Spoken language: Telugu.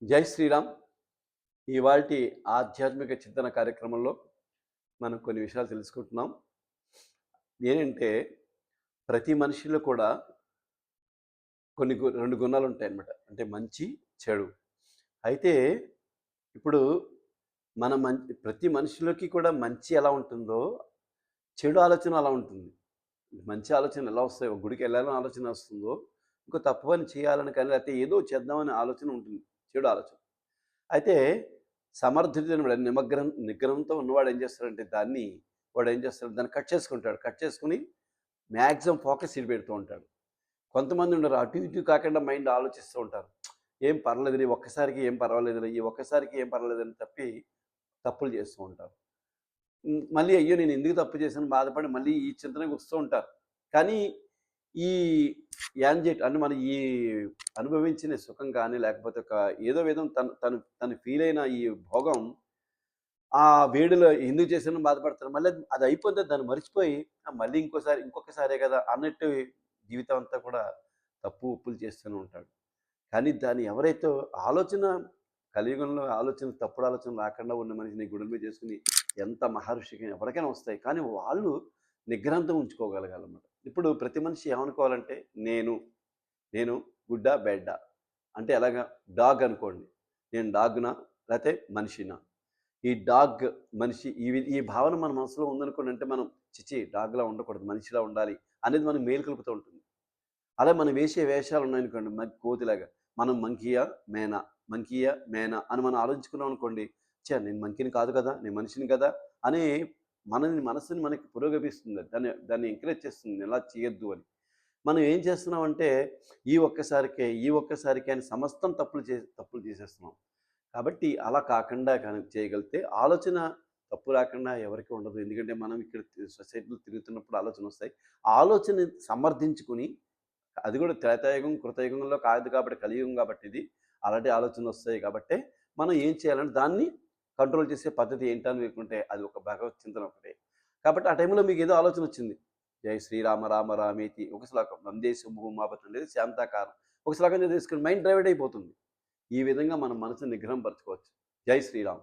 జై శ్రీరామ్. ఇవాల్టి ఆధ్యాత్మిక చింతన కార్యక్రమంలో మనం కొన్ని విషయాలు తెలుసుకుంటున్నాం. ఏంటంటే ప్రతి మనిషిలో కూడా కొన్ని 2 గుణాలుంటాయన్నమాట. అంటే మంచి, చెడు. అయితే ఇప్పుడు మన ప్రతి మనిషిలోకి కూడా మంచి ఎలా ఉంటుందో, చెడు ఆలోచన అలా ఉంటుంది. మంచి ఆలోచన ఎలా వస్తాయో, గుడికి వెళ్ళాలని ఆలోచన వస్తుందో, ఇంకో తప్పు పని చేయాలని కానీ, లేకపోతే ఏదో చేద్దామనే ఆలోచన ఉంటుంది. చెడు ఆలోచన. అయితే సమర్థుడైన నిగ్రహంతో ఉన్నవాడు ఏం చేస్తాడంటే వాడు ఏం చేస్తాడు దాన్ని కట్ చేసుకుంటాడు. కట్ చేసుకొని మాక్సిమం ఫోకస్ ఇటు పెడుతూ ఉంటాడు. కొంతమంది ఉండరు అటు ఇటు కాకుండా మైండ్ ఆలోచిస్తూ ఉంటారు. ఏం పర్లేదులే ఒక్కసారికి ఏం పర్వాలేదులే, ఈ ఒక్కసారికి ఏం పర్వాలేదని తప్పులు చేస్తూ ఉంటారు. మళ్ళీ అయ్యో నేను ఎందుకు తప్పు చేశాను బాధపడి మళ్ళీ ఈ చింతనకు వస్తూ ఉంటారు. కానీ ఈ అంటే మనం ఈ అనుభవించిన సుఖం కానీ లేకపోతే ఏదో విధం తను ఫీల్ అయిన ఈ భోగం ఆ వేడిలో ఎందుకు చేశానో బాధపడతారు. మళ్ళీ అది అయిపోతే దాన్ని మర్చిపోయి మళ్ళీ ఇంకొకసారే కదా అన్నట్టు జీవితం అంతా కూడా తప్పు ఉప్పులు చేస్తూనే ఉంటాడు. కానీ దాన్ని ఎవరైతే ఆలోచన కలియుగంలో తప్పుడు ఆలోచన రాకుండా ఉన్న మనిషిని గుండెల మీద చేసుకుని ఎంత మహర్షికి ఎవరికైనా వస్తాయి. కానీ వాళ్ళు నిగ్రహంతో ఉంచుకోగలగాలన్నమాట. ఇప్పుడు ప్రతి మనిషి ఏమనుకోవాలంటే నేను గుడ్డా బెడ్డా అంటే ఎలాగా డాగ్ అనుకోండి. నేను డాగ్‌నా లేతే మనిషినా? ఈ డాగ్, మనిషి ఈ భావన మన మనసులో ఉందనుకోండి అంటే మనం డాగ్‌లా ఉండకూడదు మనిషిలా ఉండాలి అనేది మనకు మేలుకొలుపుతూ ఉంటుంది. అలా మనం వేసే వేషాలు ఉన్నాయనుకోండి కోతిలాగా మనం మంకీయా మేనా అని మనం ఆలోచించుకున్నాం అనుకోండి. నేను మంకీని కాదు కదా! నేను మనిషిని కదా! అని మనసుని మనకి పురోగమిస్తుంది. దాన్ని ఎంకరేజ్ చేస్తుంది. ఇలా చేయొద్దు అని. మనం ఏం చేస్తున్నామంటే ఈ ఒక్కసారికే అని సమస్తం తప్పులు చేసేస్తున్నాం. కాబట్టి అలా కాకుండా చేయగలిగితే ఆలోచన తప్పు రాకుండా ఎవరికీ ఉండదు. ఎందుకంటే మనం ఇక్కడ సొసైటీలో తిరుగుతున్నప్పుడు ఆలోచనొస్తాయి. ఆలోచనని సమర్థించుకొని అది కూడా త్రేతాయుగం, కృతయుగంలో కాదు కాబట్టి కలియుగం కాబట్టి ఇది. అలాంటి ఆలోచనలొస్తాయి కాబట్టే మనం ఏం చేయాలంటే దాన్ని కంట్రోల్ చేసే పద్ధతి ఏంటని అనుకుంటే అది ఒక భగవత్ చింతన ఒకటే. కాబట్టి ఆ టైంలో మీకేదో ఆలోచనొచ్చింది. జై శ్రీరామ రామ రామేతి ఒక శ్లోకం వందే శుభూమాపత్ అనేది శాంతాకారం. ఒక శ్లోకం చదివేసుకొని మైండ్ డైవర్ట్ అయిపోతుంది. ఈ విధంగా మనం మనసుని నిగ్రహం పరచుకోవచ్చు. జై శ్రీరామ్.